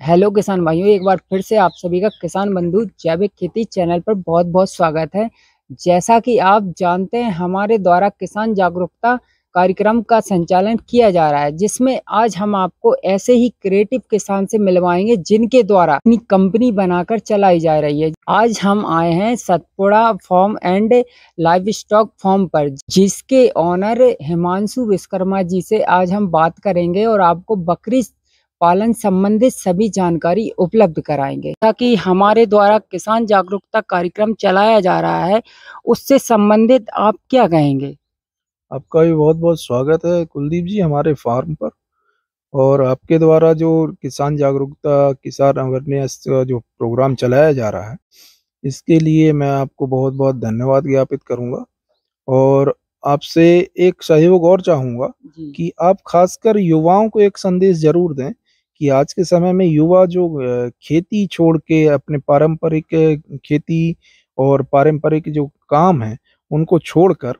Hello किसान भाइयों, एक बार फिर से आप सभी का किसान बंधु जैविक खेती चैनल पर बहुत बहुत स्वागत है। जैसा कि आप जानते हैं, हमारे द्वारा किसान जागरूकता कार्यक्रम का संचालन किया जा रहा है, जिसमें आज हम आपको ऐसे ही क्रिएटिव किसान से मिलवाएंगे जिनके द्वारा अपनी कंपनी बनाकर चलाई जा रही है। आज हम आए हैं Satpura farm and livestock farm पर, जिसके ऑनर हिमांशु विश्वकर्मा जी से आज हम बात करेंगे और आपको बकरी पालन संबंधित सभी जानकारी उपलब्ध कराएंगे। ताकि हमारे द्वारा किसान जागरूकता कार्यक्रम चलाया जा रहा है, उससे संबंधित आप क्या कहेंगे? आपका भी बहुत बहुत स्वागत है कुलदीप जी हमारे फार्म पर। और आपके द्वारा जो किसान जागरूकता किसान अवेयरनेस का जो प्रोग्राम चलाया जा रहा है, इसके लिए मैं आपको बहुत बहुत धन्यवाद ज्ञापित करूंगा। और आपसे एक सहयोग और चाहूंगा कि आप खासकर युवाओं को एक संदेश जरूर दें कि आज के समय में युवा जो खेती छोड़ के अपने पारंपरिक खेती और पारंपरिक जो काम है उनको छोड़कर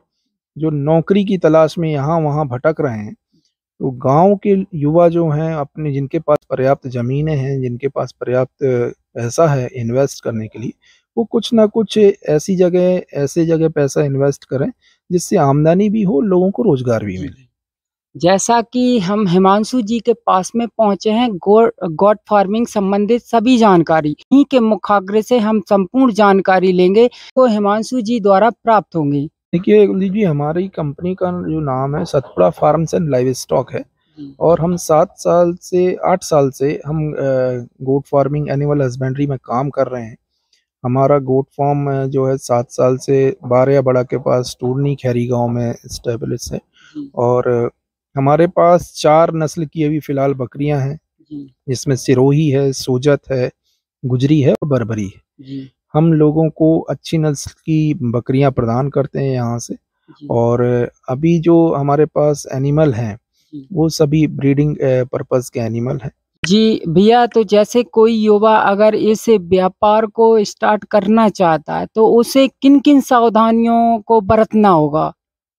जो नौकरी की तलाश में यहाँ वहाँ भटक रहे हैं, तो गांव के युवा जो हैं अपने जिनके पास पर्याप्त जमीनें हैं, जिनके पास पर्याप्त पैसा है इन्वेस्ट करने के लिए, वो कुछ ना कुछ ऐसी जगह पैसा इन्वेस्ट करें जिससे आमदनी भी हो, लोगों को रोजगार भी मिले। जैसा कि हम हिमांशु जी के पास में पहुंचे हैं, गोट फार्मिंग संबंधित सभी जानकारी इन्हीं के मुखाग्र से हम संपूर्ण जानकारी लेंगे, तो हिमांशु जी द्वारा प्राप्त होंगी। देखिए कुलदीप जी, हमारी कंपनी का जो नाम है Satpura farms and live stock है। और हम 8 साल से हम गोट फार्मिंग एनिमल हस्बेंड्री में काम कर रहे हैं। हमारा गोट फार्म जो है 7 साल से बारया बड़ा के पास टूरनी खैरी गांव में स्टेब्लिश है। और हमारे पास 4 नस्ल की अभी फिलहाल बकरियां हैं, जिसमें सिरोही है, सोजत है, गुजरी है और बर्बरी है। हम लोगों को अच्छी नस्ल की बकरियां प्रदान करते हैं यहाँ से। और अभी जो हमारे पास एनिमल हैं वो सभी ब्रीडिंग पर्पस के एनिमल हैं। जी भैया, तो जैसे कोई युवा अगर इस व्यापार को स्टार्ट करना चाहता है तो उसे किन किन सावधानियों को बरतना होगा?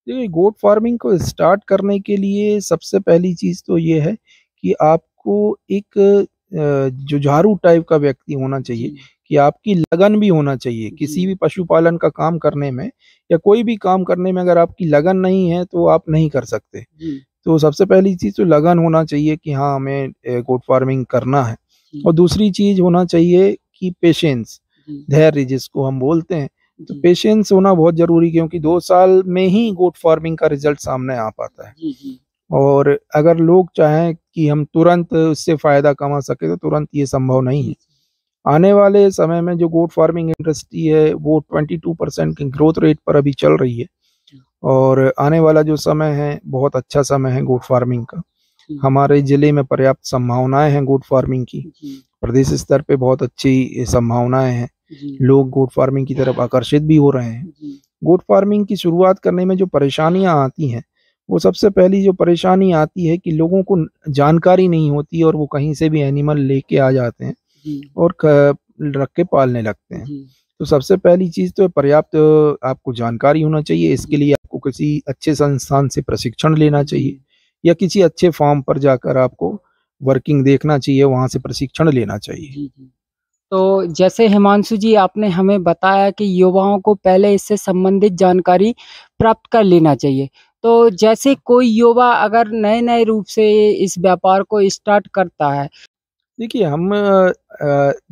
देखिए, गोट फार्मिंग को स्टार्ट करने के लिए सबसे पहली चीज तो ये है कि आपको एक जुझारू टाइप का व्यक्ति होना चाहिए, कि आपकी लगन भी होना चाहिए किसी भी पशुपालन का काम करने में या कोई भी काम करने में। अगर आपकी लगन नहीं है तो आप नहीं कर सकते। तो सबसे पहली चीज तो लगन होना चाहिए कि हाँ, हमें गोट फार्मिंग करना है। और दूसरी चीज होना चाहिए कि पेशेंस, धैर्य जिसको हम बोलते हैं। तो पेशेंस होना बहुत जरूरी, क्योंकि 2 साल में ही गोट फार्मिंग का रिजल्ट सामने आ पाता है। और अगर लोग चाहें कि हम तुरंत उससे फायदा कमा सके तो तुरंत ये संभव नहीं है। आने वाले समय में जो गोट फार्मिंग इंडस्ट्री है वो 22% की ग्रोथ रेट पर अभी चल रही है। और आने वाला जो समय है बहुत अच्छा समय है गोट फार्मिंग का। हमारे जिले में पर्याप्त संभावनाएं हैं गोट फार्मिंग की। प्रदेश स्तर पे बहुत अच्छी संभावनाएं हैं। लोग गोट फार्मिंग की तरफ आकर्षित भी हो रहे हैं। गोट फार्मिंग की शुरुआत करने में जो परेशानियां आती हैं, वो सबसे पहली जो परेशानी आती है कि लोगों को जानकारी नहीं होती और वो कहीं से भी एनिमल लेके आ जाते हैं और रख के पालने लगते हैं। तो सबसे पहली चीज तो पर्याप्त आपको जानकारी होना चाहिए। इसके लिए आपको किसी अच्छे संस्थान से प्रशिक्षण लेना चाहिए या किसी अच्छे फार्म पर जाकर आपको वर्किंग देखना चाहिए, वहां से प्रशिक्षण लेना चाहिए। तो जैसे हिमांशु जी, आपने हमें बताया कि युवाओं को पहले इससे संबंधित जानकारी प्राप्त कर लेना चाहिए। तो जैसे कोई युवा अगर नए नए रूप से इस व्यापार को स्टार्ट करता है। देखिए, हम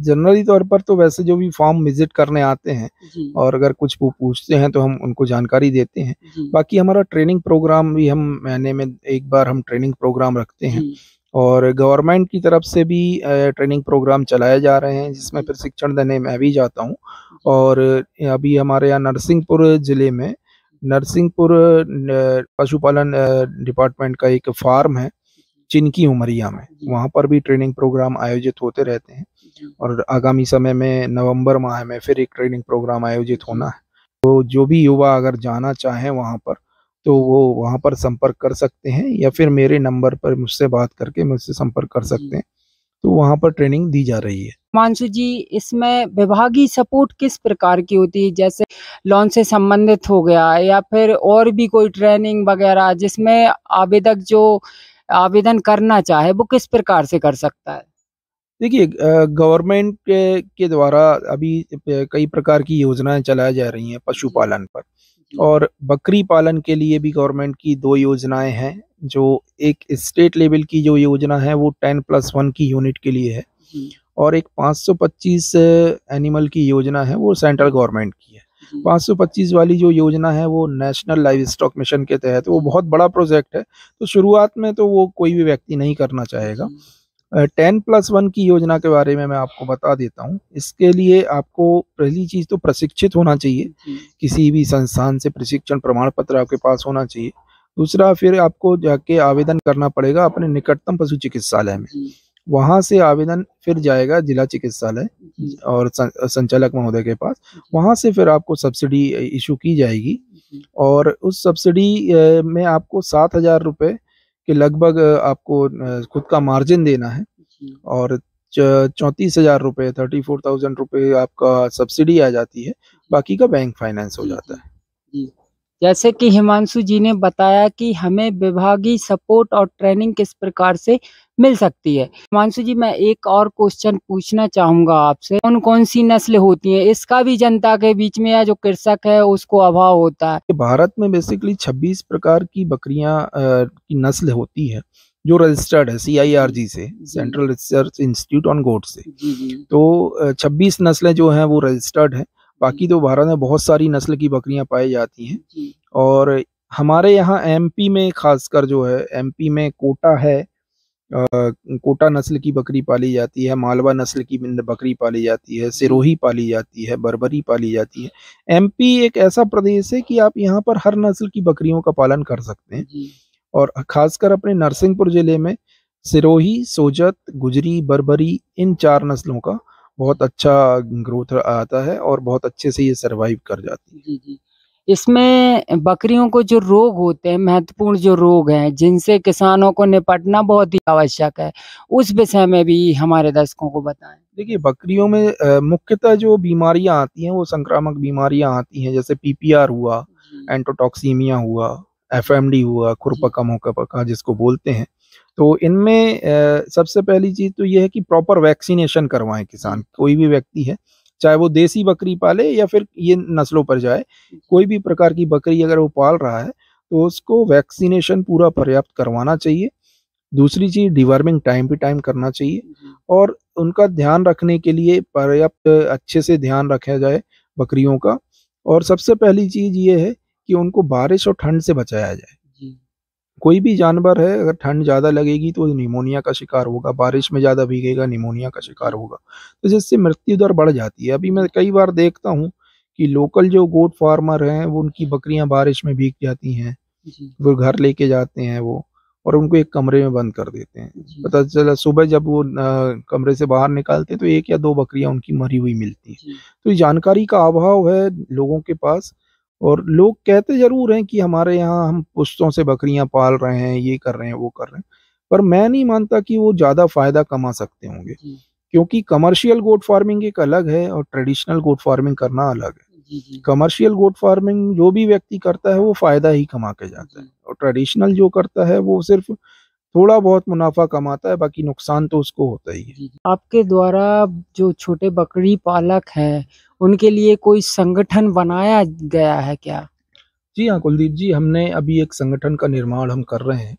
जनरली तौर पर तो वैसे जो भी फार्म विजिट करने आते हैं और अगर कुछ वो पूछते हैं तो हम उनको जानकारी देते हैं। बाकी हमारा ट्रेनिंग प्रोग्राम भी हम महीने में एक बार हम ट्रेनिंग प्रोग्राम रखते हैं। और गवर्नमेंट की तरफ से भी ट्रेनिंग प्रोग्राम चलाए जा रहे हैं, जिसमें प्रशिक्षण देने मैं भी जाता हूँ। और अभी हमारे यहाँ नरसिंहपुर जिले में नरसिंहपुर पशुपालन डिपार्टमेंट का एक फार्म है चिनकी उमरिया में, वहाँ पर भी ट्रेनिंग प्रोग्राम आयोजित होते रहते हैं। और आगामी समय में नवंबर माह में फिर एक ट्रेनिंग प्रोग्राम आयोजित होना है। तो जो भी युवा अगर जाना चाहें वहाँ पर, तो वो वहाँ पर संपर्क कर सकते हैं या फिर मेरे नंबर पर मुझसे बात करके मुझसे संपर्क कर सकते हैं। तो वहाँ पर ट्रेनिंग दी जा रही है। हिमांशु जी, इसमें विभागीय सपोर्ट किस प्रकार की होती है? जैसे लोन से संबंधित हो गया या फिर और भी कोई ट्रेनिंग वगैरह, जिसमें आवेदक जो आवेदन करना चाहे वो किस प्रकार से कर सकता है? देखिए, गवर्नमेंट के द्वारा अभी कई प्रकार की योजनाएं चलाई जा रही हैं पशुपालन पर, और बकरी पालन के लिए भी गवर्नमेंट की दो योजनाएं हैं। जो एक स्टेट लेवल की जो योजना है वो 10+1 की यूनिट के लिए है, और एक 525 एनिमल की योजना है वो सेंट्रल गवर्नमेंट की है। 525 वाली जो योजना है वो नेशनल लाइव स्टॉक मिशन के तहत, वो बहुत बड़ा प्रोजेक्ट है, तो शुरुआत में तो वो कोई भी व्यक्ति नहीं करना चाहेगा। 10+1 की योजना के बारे में मैं आपको बता देता हूँ। इसके लिए आपको पहली चीज तो प्रशिक्षित होना चाहिए, किसी भी संस्थान से प्रशिक्षण प्रमाण पत्र आपके पास होना चाहिए। दूसरा, फिर आपको जाके आवेदन करना पड़ेगा अपने निकटतम पशु चिकित्सालय में, वहां से आवेदन फिर जाएगा जिला चिकित्सालय और संचालक महोदय के पास, वहां से फिर आपको सब्सिडी इशू की जाएगी, और उस सब्सिडी में आपको 7,000 रुपये के लगभग आपको खुद का मार्जिन देना है, और 34,000 रुपये 34,000 रुपये आपका सब्सिडी आ जाती है, बाकी का बैंक फाइनेंस हो जाता है। जैसे कि हिमांशु जी ने बताया कि हमें विभागीय सपोर्ट और ट्रेनिंग किस प्रकार से मिल सकती है। हिमांशु जी, मैं एक और क्वेश्चन पूछना चाहूंगा आपसे, कौन कौन सी नस्ल होती है? इसका भी जनता के बीच में या जो कृषक है उसको अभाव होता है। भारत में बेसिकली 26 प्रकार की बकरियां की नस्ल होती है जो रजिस्टर्ड है CIRG से, सेंट्रल रिसर्च इंस्टीट्यूट ऑन गोट से। तो 26 नस्लें जो हैं वो रजिस्टर्ड हैं। बाकी तो भारत में बहुत सारी नस्ल की बकरियां पाई जाती हैं, और हमारे यहाँ MP में खासकर जो है, MP में कोटा है, कोटा नस्ल की बकरी पाली जाती है, मालवा नस्ल की बकरी पाली जाती है, सिरोही पाली जाती है, बर्बरी पाली जाती है। MP एक ऐसा प्रदेश है कि आप यहाँ पर हर नस्ल की बकरियों का पालन कर सकते हैं, और खासकर अपने नरसिंहपुर जिले में सिरोही, सोजत, गुजरी, बर्बरी, इन 4 नस्लों का बहुत अच्छा ग्रोथ आता है, और बहुत अच्छे से ये सरवाइव कर जाती है। इसमें बकरियों को जो रोग होते हैं, महत्वपूर्ण जो रोग हैं जिनसे किसानों को निपटना बहुत ही आवश्यक है, उस विषय में भी हमारे दर्शकों को बताएं। देखिए, बकरियों में मुख्यतः जो बीमारियां आती हैं वो संक्रामक बीमारियां आती हैं, जैसे PPR हुआ, एंटोटॉक्सीमिया हुआ, FMD हुआ, खुरपका मुहपका जिसको बोलते हैं। तो इनमें सबसे पहली चीज तो ये है कि प्रॉपर वैक्सीनेशन करवाएं किसान, कोई भी व्यक्ति है, चाहे वो देसी बकरी पाले या फिर ये नस्लों पर जाए, कोई भी प्रकार की बकरी अगर वो पाल रहा है तो उसको वैक्सीनेशन पूरा पर्याप्त करवाना चाहिए। दूसरी चीज, डिवर्मिंग टाइम पे टाइम करना चाहिए, और उनका ध्यान रखने के लिए पर्याप्त अच्छे से ध्यान रखा जाए बकरियों का। और सबसे पहली चीज ये है कि उनको बारिश और ठंड से बचाया जाए। कोई भी जानवर है, अगर ठंड ज़्यादा लगेगी तो निमोनिया का शिकार होगा, बारिश में ज़्यादा भीगेगा निमोनिया का शिकार होगा, तो जिससे मृत्यु दर बढ़ जाती है। अभी मैं कई बार देखता हूँ कि लोकल जो गोट फार्मर हैं वो, उनकी बकरियां बारिश में भीग जाती हैं, फिर घर लेके जाते हैं वो, और उनको एक कमरे में बंद कर देते हैं। पता चला सुबह जब वो कमरे से बाहर निकालते हैं तो 1 या 2 बकरियां उनकी मरी हुई मिलती हैं। तो ये जानकारी का अभाव है लोगों के पास, और लोग कहते जरूर हैं कि हमारे यहाँ हम पुश्तों से बकरियां पाल रहे हैं, ये कर रहे हैं, वो कर रहे हैं, पर मैं नहीं मानता कि वो ज्यादा फायदा कमा सकते होंगे, क्योंकि कमर्शियल गोट फार्मिंग एक अलग है और ट्रेडिशनल गोट फार्मिंग करना अलग है। कमर्शियल गोट फार्मिंग जो भी व्यक्ति करता है वो फायदा ही कमा के जाता है, और ट्रेडिशनल जो करता है वो सिर्फ थोड़ा बहुत मुनाफा कमाता है, बाकी नुकसान तो उसको होता ही है। आपके द्वारा जो छोटे बकरी पालक हैं उनके लिए कोई संगठन बनाया गया है क्या? जी हाँ कुलदीप जी, हमने अभी एक संगठन का निर्माण हम कर रहे हैं,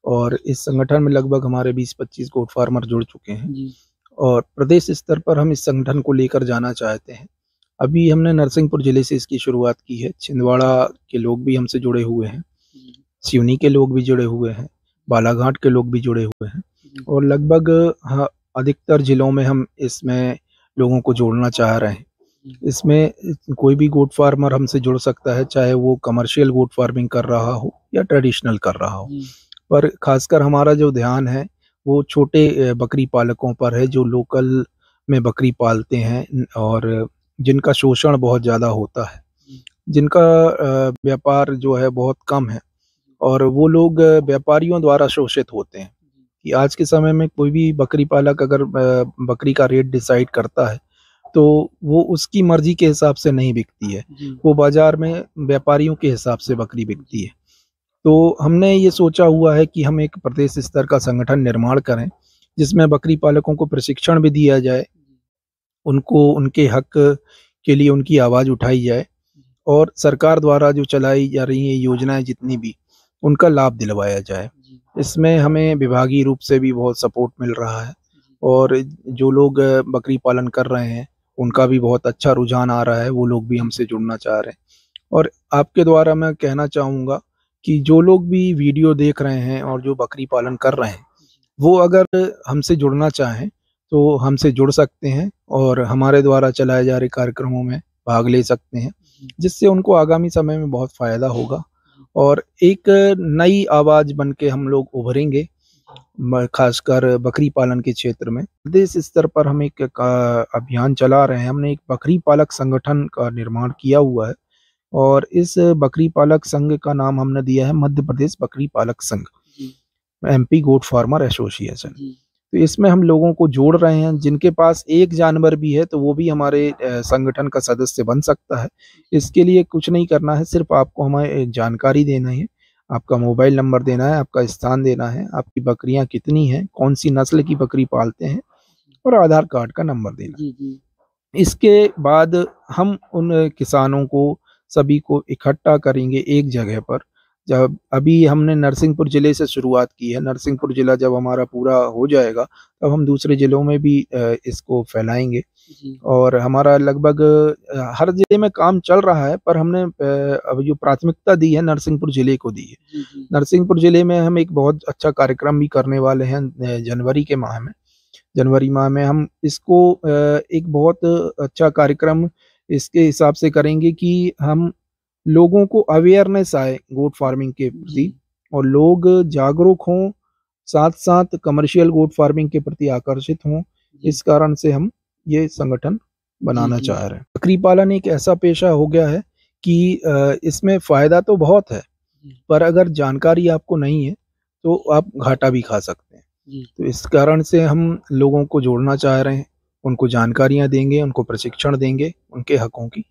और इस संगठन में लगभग हमारे 20-25 गोट फार्मर जुड़ चुके हैं, और प्रदेश स्तर पर हम इस संगठन को लेकर जाना चाहते हैं। अभी हमने नरसिंहपुर जिले से इसकी शुरुआत की है। छिंदवाड़ा के लोग भी हमसे जुड़े हुए हैं, सिवनी के लोग भी जुड़े हुए हैं, बालाघाट के लोग भी जुड़े हुए हैं, और लगभग अधिकतर जिलों में हम इसमें लोगों को जोड़ना चाह रहे हैं। इसमें कोई भी गोट फार्मर हमसे जुड़ सकता है, चाहे वो कमर्शियल गोट फार्मिंग कर रहा हो या ट्रेडिशनल कर रहा हो, पर खासकर हमारा जो ध्यान है वो छोटे बकरी पालकों पर है, जो लोकल में बकरी पालते हैं और जिनका शोषण बहुत ज़्यादा होता है, जिनका व्यापार जो है बहुत कम है, और वो लोग व्यापारियों द्वारा शोषित होते हैं। कि आज के समय में कोई भी बकरी पालक अगर बकरी का रेट डिसाइड करता है तो वो उसकी मर्जी के हिसाब से नहीं बिकती है, वो बाजार में व्यापारियों के हिसाब से बकरी बिकती है। तो हमने ये सोचा हुआ है कि हम एक प्रदेश स्तर का संगठन निर्माण करें, जिसमें बकरी पालकों को प्रशिक्षण भी दिया जाए, उनको उनके हक के लिए उनकी आवाज़ उठाई जाए और सरकार द्वारा जो चलाई जा रही है योजनाएं जितनी भी, उनका लाभ दिलवाया जाए। इसमें हमें विभागीय रूप से भी बहुत सपोर्ट मिल रहा है और जो लोग बकरी पालन कर रहे हैं उनका भी बहुत अच्छा रुझान आ रहा है, वो लोग भी हमसे जुड़ना चाह रहे हैं। और आपके द्वारा मैं कहना चाहूँगा कि जो लोग भी वीडियो देख रहे हैं और जो बकरी पालन कर रहे हैं, वो अगर हमसे जुड़ना चाहें तो हमसे जुड़ सकते हैं और हमारे द्वारा चलाए जा रहे कार्यक्रमों में भाग ले सकते हैं, जिससे उनको आगामी समय में बहुत फ़ायदा होगा और एक नई आवाज़ बन के हम लोग उभरेंगे, खासकर बकरी पालन के क्षेत्र में। देश स्तर पर हम एक अभियान चला रहे हैं। हमने एक बकरी पालक संगठन का निर्माण किया हुआ है और इस बकरी पालक संघ का नाम हमने दिया है मध्य प्रदेश बकरी पालक संघ, MP गोट फार्मर एसोसिएशन। तो इसमें हम लोगों को जोड़ रहे हैं, जिनके पास एक जानवर भी है तो वो भी हमारे संगठन का सदस्य बन सकता है। इसके लिए कुछ नहीं करना है, सिर्फ आपको हमें जानकारी देना है, आपका मोबाइल नंबर देना है, आपका स्थान देना है, आपकी बकरियां कितनी हैं, कौन सी नस्ल की बकरी पालते हैं और आधार कार्ड का नंबर देना है। इसके बाद हम उन किसानों को सभी को इकट्ठा करेंगे एक जगह पर। जब अभी हमने नरसिंहपुर ज़िले से शुरुआत की है, नरसिंहपुर ज़िला जब हमारा पूरा हो जाएगा तब हम दूसरे ज़िलों में भी इसको फैलाएंगे और हमारा लगभग हर ज़िले में काम चल रहा है, पर हमने अब जो प्राथमिकता दी है नरसिंहपुर ज़िले को दी है। नरसिंहपुर ज़िले में हम एक बहुत अच्छा कार्यक्रम भी करने वाले हैं जनवरी माह में हम इसको एक बहुत अच्छा कार्यक्रम इसके हिसाब से करेंगे कि हम लोगों को अवेयरनेस आए गोट फार्मिंग के प्रति और लोग जागरूक हों, साथ साथ कमर्शियल गोट फार्मिंग के प्रति आकर्षित हों। इस कारण से हम ये संगठन बनाना चाह रहे हैं। बकरी पालन एक ऐसा पेशा हो गया है कि इसमें फ़ायदा तो बहुत है, पर अगर जानकारी आपको नहीं है तो आप घाटा भी खा सकते हैं। तो इस कारण से हम लोगों को जोड़ना चाह रहे हैं, उनको जानकारियाँ देंगे, उनको प्रशिक्षण देंगे, उनके हकों की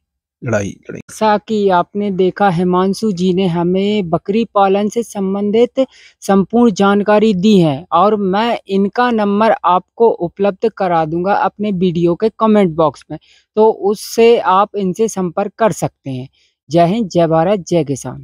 लड़ाई लड़ेंगे। जैसा कि आपने देखा, हिमांशु जी ने हमें बकरी पालन से संबंधित संपूर्ण जानकारी दी है और मैं इनका नंबर आपको उपलब्ध करा दूंगा अपने वीडियो के कमेंट बॉक्स में, तो उससे आप इनसे संपर्क कर सकते हैं। जय हिंद, जय भारत, जय किसान।